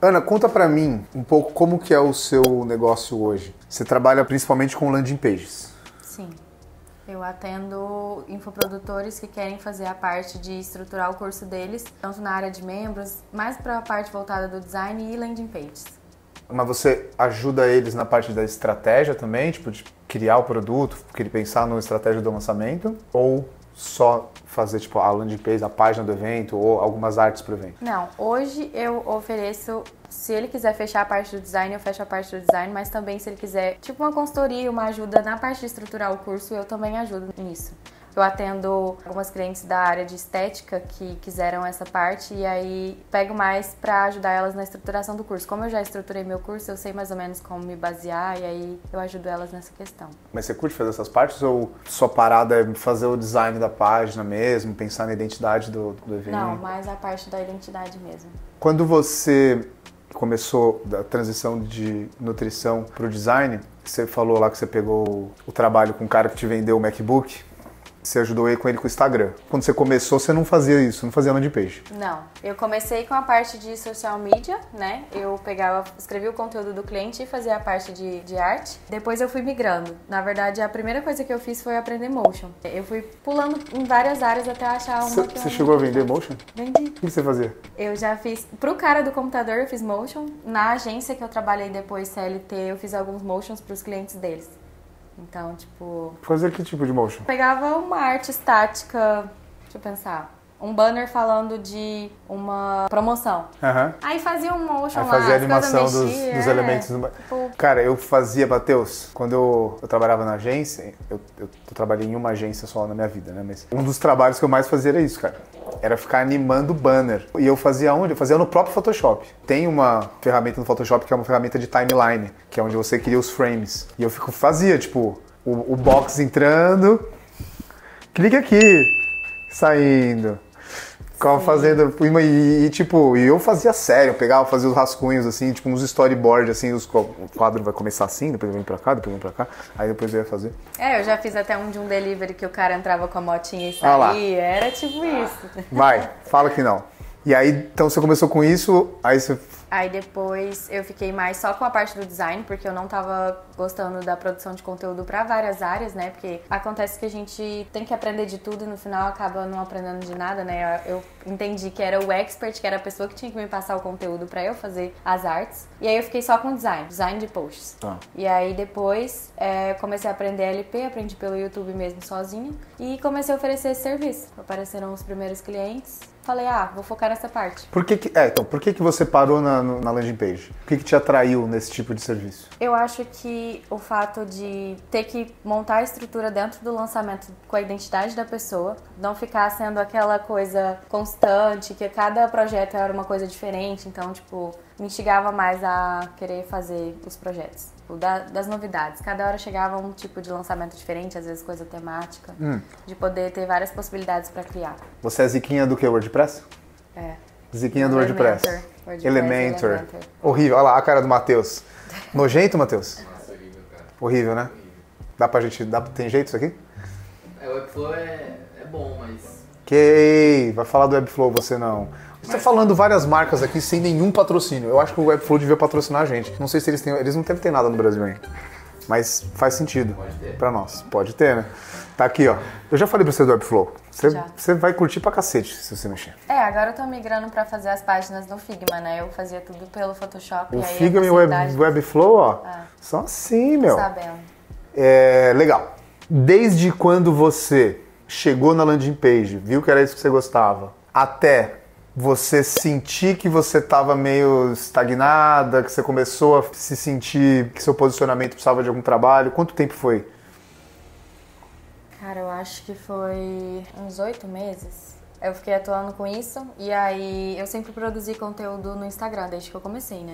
Ana, conta pra mim um pouco como que é o seu negócio hoje. Você trabalha principalmente com landing pages. Sim. Eu atendo infoprodutores que querem fazer a parte de estruturar o curso deles, tanto na área de membros, mais para a parte voltada do design e landing pages. Mas você ajuda eles na parte da estratégia também, tipo de criar o produto, pensar na estratégia do lançamento? Ou só fazer tipo a landing page, a página do evento ou algumas artes para o evento? Não, hoje eu ofereço, se ele quiser fechar a parte do design, eu fecho a parte do design, mas também se ele quiser tipo uma consultoria, uma ajuda na parte de estruturar o curso, eu também ajudo nisso. Eu atendo algumas clientes da área de estética que quiseram essa parte e aí pego mais para ajudar elas na estruturação do curso. Como eu já estruturei meu curso, eu sei mais ou menos como me basear e aí eu ajudo elas nessa questão. Mas você curte fazer essas partes ou sua parada é fazer o design da página mesmo, pensar na identidade do evento? Não, mais a parte da identidade mesmo. Quando você começou da transição de nutrição para o design, você falou lá que você pegou o trabalho com o cara que te vendeu o MacBook. Você ajudou ele com o Instagram. Quando você começou, você não fazia isso, não fazia landing page. Não. Eu comecei com a parte de social media, né? Eu escrevia o conteúdo do cliente e fazia a parte de arte. Depois eu fui migrando. Na verdade, a primeira coisa que eu fiz foi aprender motion. Eu fui pulando em várias áreas até achar uma que Você chegou a vender motion? Vendi. O que você fazia? Eu já fiz... Pro cara do computador, eu fiz motion. Na agência que eu trabalhei depois, CLT, eu fiz alguns motions pros clientes deles. Então, tipo... Fazer que tipo de motion? Pegava uma arte estática, deixa eu pensar, um banner falando de uma promoção. Uhum. Aí fazia um motion Aí lá, fazia a as animação coisas dos mexia, elementos. tipo... Cara, eu fazia, Matheus, quando eu trabalhava na agência, eu trabalhei em uma agência só na minha vida, né? Mas um dos trabalhos que eu mais fazia era isso, cara. Era ficar animando banner. E eu fazia onde? Eu fazia no próprio Photoshop. Tem uma ferramenta no Photoshop que é uma ferramenta de timeline, que é onde você cria os frames. E eu fazia, tipo, o box entrando, clique aqui, saindo. Ficava fazendo, tipo, eu fazia sério, eu pegava, fazia os rascunhos, assim, tipo, uns storyboard, assim, o quadro vai começar assim, depois vem pra cá, depois vem pra cá, aí depois eu ia fazer. Eu já fiz até um de um delivery que o cara entrava com a motinha e saía, era tipo isso. Vai, fala que não. E aí, então você começou com isso, aí você... Aí depois eu fiquei mais só com a parte do design, porque eu não tava gostando da produção de conteúdo para várias áreas, né? Porque acontece que a gente tem que aprender de tudo e no final acaba não aprendendo de nada, né? Eu entendi que era o expert, que era a pessoa que tinha que me passar o conteúdo para eu fazer as artes. E aí eu fiquei só com design de posts. E aí depois comecei a aprender LP, aprendi pelo YouTube mesmo sozinha e comecei a oferecer esse serviço. Apareceram os primeiros clientes. Falei, vou focar nessa parte. Por que você parou na landing page? O que te atraiu nesse tipo de serviço? Eu acho que o fato de ter que montar a estrutura dentro do lançamento com a identidade da pessoa, não ficar sendo aquela coisa constante, que cada projeto era uma coisa diferente, então, tipo, me instigava mais a querer fazer os projetos, das novidades. Cada hora chegava um tipo de lançamento diferente, às vezes coisa temática, de poder ter várias possibilidades para criar. Você é ziquinha do que? WordPress? É. Ziquinha do WordPress. Elementor. Horrível. Olha lá a cara do Matheus. Nojento, Matheus? Nossa, horrível, cara. Horrível, né? Dá pra gente... Tem jeito isso aqui? O Webflow é bom, mas... Vai falar do Webflow você não. Você tá falando várias marcas aqui sem nenhum patrocínio. Eu acho que o Webflow devia patrocinar a gente. Não sei se eles têm... Eles não devem ter nada no Brasil ainda. Mas faz sentido. Pode ter. Pra nós. Pode ter, né? Tá aqui, ó. Eu já falei pra você do Webflow. Você vai curtir pra cacete se você mexer. Agora eu tô migrando pra fazer as páginas do Figma, né? Eu fazia tudo pelo Photoshop. O e aí Figma e o Webflow, ó, são assim, meu. Sabendo. Legal. Desde quando você chegou na landing page, viu que era isso que você gostava, até você sentir que você estava meio estagnada, que você começou a se sentir que seu posicionamento precisava de algum trabalho, quanto tempo foi? Cara, eu acho que foi uns 8 meses. Eu fiquei atuando com isso e aí eu sempre produzi conteúdo no Instagram desde que eu comecei, né?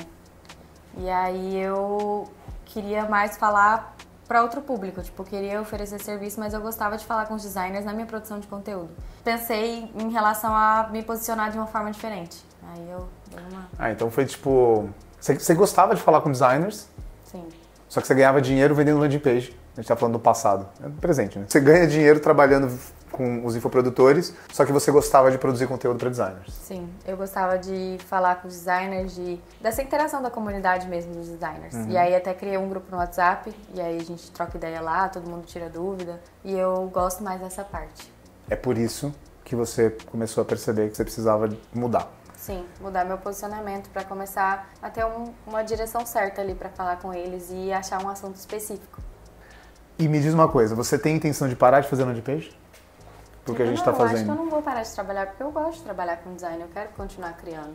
E aí eu queria mais falar para outro público, tipo, eu queria oferecer serviço, mas eu gostava de falar com os designers na minha produção de conteúdo. Pensei em relação a me posicionar de uma forma diferente. Aí eu dei uma... Então foi tipo... Você gostava de falar com designers, Sim. só que você ganhava dinheiro vendendo landing page. gente tá falando do passado. É do presente, né? Você ganha dinheiro trabalhando com os infoprodutores, só que você gostava de produzir conteúdo para designers. Sim, eu gostava de falar com os designers, dessa interação da comunidade mesmo dos designers. E aí até criei um grupo no WhatsApp, e aí a gente troca ideia lá, todo mundo tira dúvida, e eu gosto mais dessa parte. É por isso que você começou a perceber que você precisava mudar. Sim, mudar meu posicionamento para começar a ter uma direção certa ali para falar com eles e achar um assunto específico. E me diz uma coisa, você tem intenção de parar de fazer landing page? Porque a gente está fazendo. Eu acho que eu não vou parar de trabalhar, porque eu gosto de trabalhar com design, eu quero continuar criando.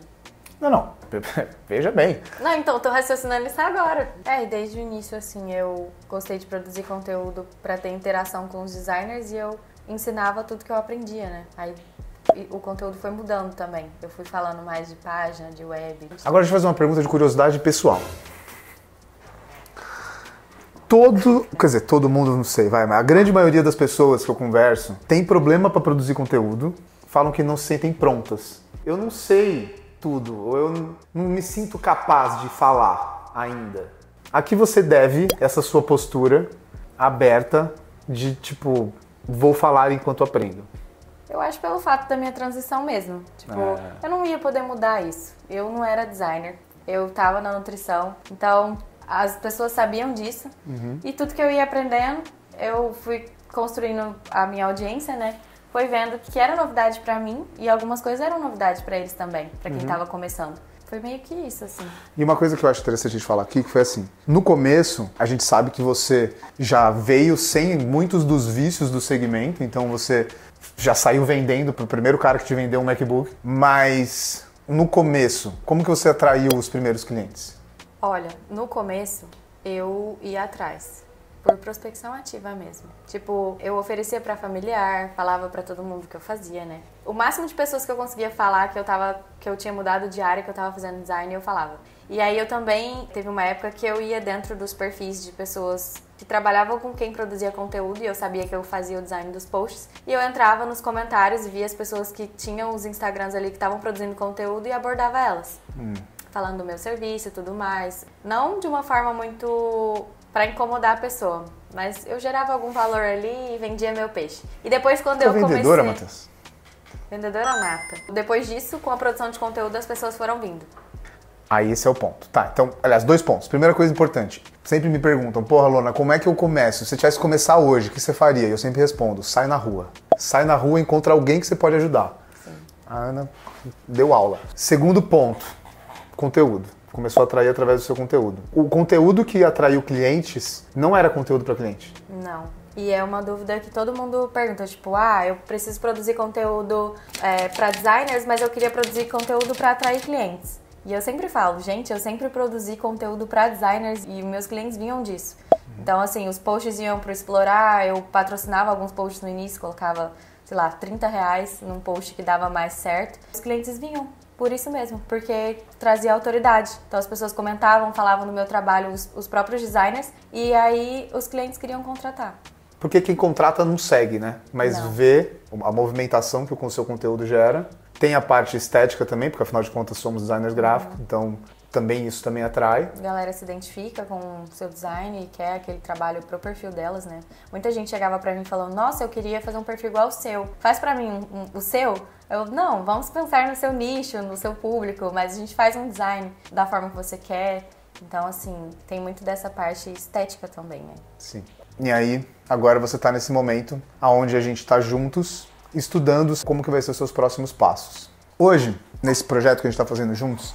Não. Veja bem. Não, então, tô raciocinando isso agora. E desde o início, assim, eu gostei de produzir conteúdo para ter interação com os designers e eu ensinava tudo que eu aprendia, né? Aí o conteúdo foi mudando também. Eu fui falando mais de página, de web. Agora deixa eu fazer uma pergunta de curiosidade pessoal. Todo mundo, não sei, mas a grande maioria das pessoas que eu converso tem problema para produzir conteúdo, falam que não se sentem prontas. Eu não sei tudo, ou eu não me sinto capaz de falar ainda. A que você deve essa sua postura aberta de, tipo, vou falar enquanto aprendo? Eu acho pelo fato da minha transição mesmo. Tipo, eu não ia poder mudar isso. Eu não era designer, eu tava na nutrição, então as pessoas sabiam disso. E tudo que eu ia aprendendo, eu fui construindo a minha audiência, né? Foi vendo que era novidade pra mim e algumas coisas eram novidade pra eles também, pra quem tava começando. Foi meio que isso, assim. E uma coisa que eu acho interessante a gente falar aqui, que foi assim, no começo, a gente sabe que você já veio sem muitos dos vícios do segmento, então você já saiu vendendo pro primeiro cara que te vendeu um MacBook, mas no começo, como que você atraiu os primeiros clientes? Olha, no começo eu ia atrás, por prospecção ativa mesmo. Tipo, eu oferecia pra familiar, falava pra todo mundo que eu fazia, né? O máximo de pessoas que eu conseguia falar que eu tinha mudado de área, que eu tava fazendo design, eu falava. E aí eu também, teve uma época que eu ia dentro dos perfis de pessoas que trabalhavam com quem produzia conteúdo e eu sabia que eu fazia o design dos posts. E eu entrava nos comentários e via as pessoas que tinham os Instagrams ali que estavam produzindo conteúdo e abordava elas. Falando do meu serviço e tudo mais. Não de uma forma muito pra incomodar a pessoa, mas eu gerava algum valor ali e vendia meu peixe. E depois quando eu comecei... vendedora, Matheus? Vendedora nata. Depois disso, com a produção de conteúdo, as pessoas foram vindo. Aí esse é o ponto. Tá, então, aliás, 2 pontos. Primeira coisa importante. Sempre me perguntam, porra, Lona, como é que eu começo? Se você tivesse que começar hoje, o que você faria? Eu sempre respondo, sai na rua. Sai na rua e encontra alguém que você pode ajudar. Sim. A Ana deu aula. Segundo ponto, conteúdo. Começou a atrair através do seu conteúdo. O conteúdo que atraiu clientes não era conteúdo para cliente. Não. E é uma dúvida que todo mundo pergunta, tipo, eu preciso produzir conteúdo para designers, mas eu queria produzir conteúdo para atrair clientes. E eu sempre falo, gente, eu sempre produzi conteúdo para designers e meus clientes vinham disso. Então, assim, os posts iam para explorar, eu patrocinava alguns posts no início, colocava, sei lá, R$30 num post que dava mais certo. Os clientes vinham. Por isso mesmo, porque trazia autoridade. Então as pessoas comentavam, falavam do meu trabalho, os próprios designers, e aí os clientes queriam contratar. Porque quem contrata não segue, né? Mas Não. vê a movimentação que o seu conteúdo gera. Tem a parte estética também, porque afinal de contas somos designers gráficos, então também isso também atrai. A galera se identifica com o seu design e quer aquele trabalho pro perfil delas, né? Muita gente chegava pra mim falando, nossa, eu queria fazer um perfil igual o seu. Faz pra mim o seu? Eu, não, vamos pensar no seu nicho, no seu público, mas a gente faz um design da forma que você quer. Então, assim, tem muito dessa parte estética também, né? Sim. E aí, agora você tá nesse momento onde a gente tá juntos, estudando como que vai ser os seus próximos passos. Hoje, nesse projeto que a gente tá fazendo juntos,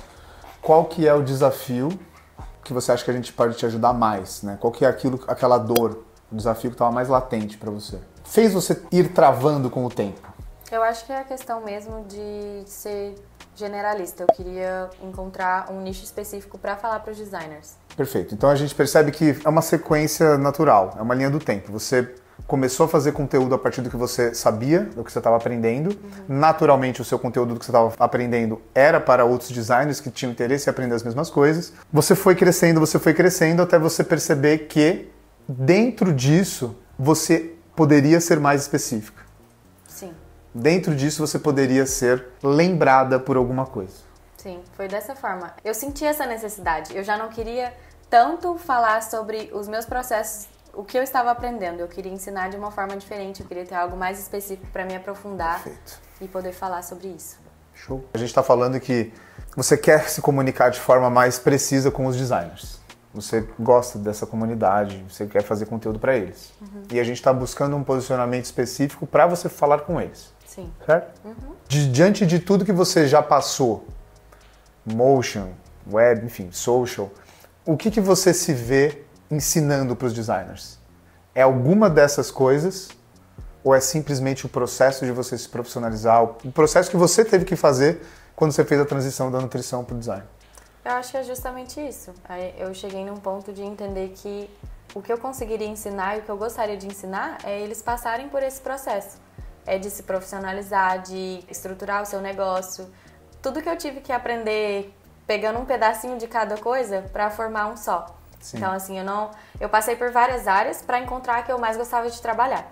qual que é o desafio que você acha que a gente pode te ajudar mais, né? Qual que é aquela dor, o desafio que estava mais latente para você? Fez você ir travando com o tempo? Eu acho que é a questão mesmo de ser generalista. Eu queria encontrar um nicho específico para falar para os designers. Perfeito. Então a gente percebe que é uma sequência natural, é uma linha do tempo. Você começou a fazer conteúdo a partir do que você sabia, do que você estava aprendendo. Naturalmente, o seu conteúdo do que você estava aprendendo era para outros designers que tinham interesse em aprender as mesmas coisas. Você foi crescendo até você perceber que dentro disso você poderia ser mais específica. Sim. Dentro disso você poderia ser lembrada por alguma coisa. Sim, foi dessa forma. Eu senti essa necessidade. Eu já não queria tanto falar sobre os meus processos o que eu estava aprendendo. Eu queria ensinar de uma forma diferente, eu queria ter algo mais específico para me aprofundar. Perfeito. E poder falar sobre isso. Show. A gente está falando que você quer se comunicar de forma mais precisa com os designers. Você gosta dessa comunidade, você quer fazer conteúdo para eles. E a gente está buscando um posicionamento específico para você falar com eles. Sim. Certo? Diante de tudo que você já passou, motion, web, enfim, social, o que você se vê ensinando para os designers? É alguma dessas coisas ou é simplesmente o processo de você se profissionalizar, o processo que você teve que fazer quando você fez a transição da nutrição para o design? Eu acho que é justamente isso. Aí eu cheguei num ponto de entender que o que eu conseguiria ensinar e o que eu gostaria de ensinar é eles passarem por esse processo. É de se profissionalizar, de estruturar o seu negócio. Tudo que eu tive que aprender pegando um pedacinho de cada coisa para formar um só. Sim. Então, assim, eu passei por várias áreas para encontrar a que eu mais gostava de trabalhar.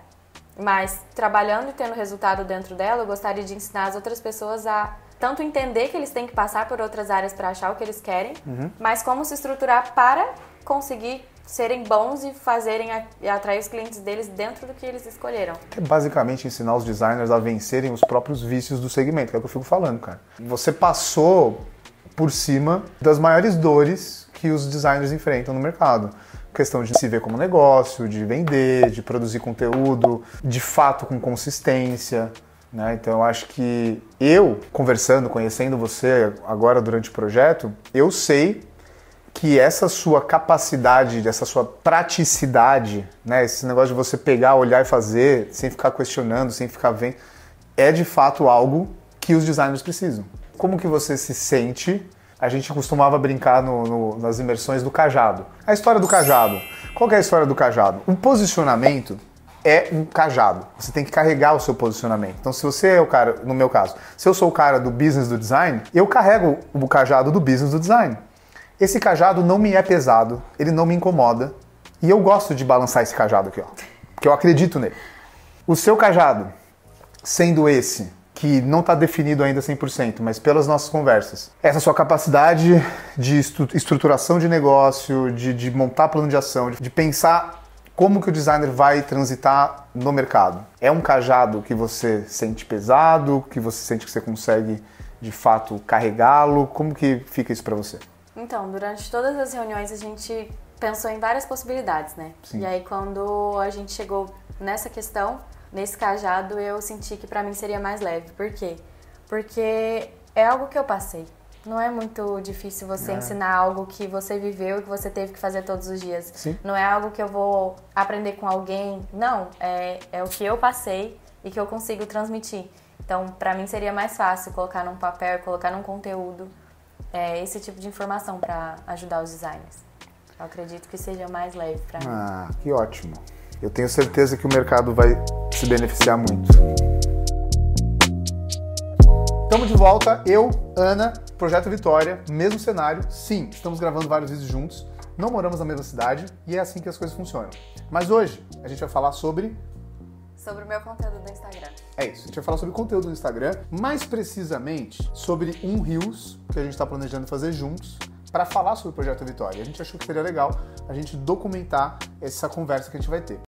Mas trabalhando e tendo resultado dentro dela, eu gostaria de ensinar as outras pessoas a tanto entender que eles têm que passar por outras áreas para achar o que eles querem, mas como se estruturar para conseguir serem bons e fazerem e atrair os clientes deles dentro do que eles escolheram. É basicamente ensinar os designers a vencerem os próprios vícios do segmento, que é o que eu fico falando, cara. Você passou por cima das maiores dores que os designers enfrentam no mercado. Questão de se ver como negócio, de vender, de produzir conteúdo, de fato com consistência, né? Então eu acho que eu, conversando, conhecendo você agora durante o projeto, eu sei que essa sua capacidade, essa sua praticidade, né? Esse negócio de você pegar, olhar e fazer, sem ficar questionando, sem ficar vendo, é de fato algo que os designers precisam. Como que você se sente? A gente costumava brincar nas imersões do cajado. A história do cajado. Qual que é a história do cajado? O posicionamento é um cajado. Você tem que carregar o seu posicionamento. Então, se você é o cara, no meu caso, se eu sou o cara do business do design, eu carrego o cajado do business do design. Esse cajado não me é pesado, ele não me incomoda. E eu gosto de balançar esse cajado aqui, ó. Porque eu acredito nele. O seu cajado, sendo esse, que não está definido ainda 100%, mas pelas nossas conversas, essa sua capacidade de estruturação de negócio, de montar plano de ação, de pensar como que o designer vai transitar no mercado. É um cajado que você sente pesado, que você sente que você consegue, de fato, carregá-lo? Como que fica isso para você? Então, durante todas as reuniões a gente pensou em várias possibilidades, né? Sim. E aí quando a gente chegou nessa questão, nesse cajado, eu senti que pra mim seria mais leve. Por quê? Porque é algo que eu passei. Não é muito difícil você ensinar algo que você viveu e que você teve que fazer todos os dias. Sim. Não é algo que eu vou aprender com alguém. Não, é o que eu passei e que eu consigo transmitir. Então, pra mim seria mais fácil colocar num papel, colocar num conteúdo esse tipo de informação pra ajudar os designers. Eu acredito que seja mais leve pra mim. Ah, que ótimo. Eu tenho certeza que o mercado vai se beneficiar muito. Estamos de volta, eu, Ana, Projeto Vitória, mesmo cenário. Sim, estamos gravando vários vídeos juntos, não moramos na mesma cidade e é assim que as coisas funcionam. Mas hoje a gente vai falar sobre o meu conteúdo do Instagram. É isso, a gente vai falar sobre conteúdo no Instagram, mais precisamente sobre um Reels que a gente está planejando fazer juntos, para falar sobre o Projeto Vitória. A gente achou que seria legal a gente documentar essa conversa que a gente vai ter.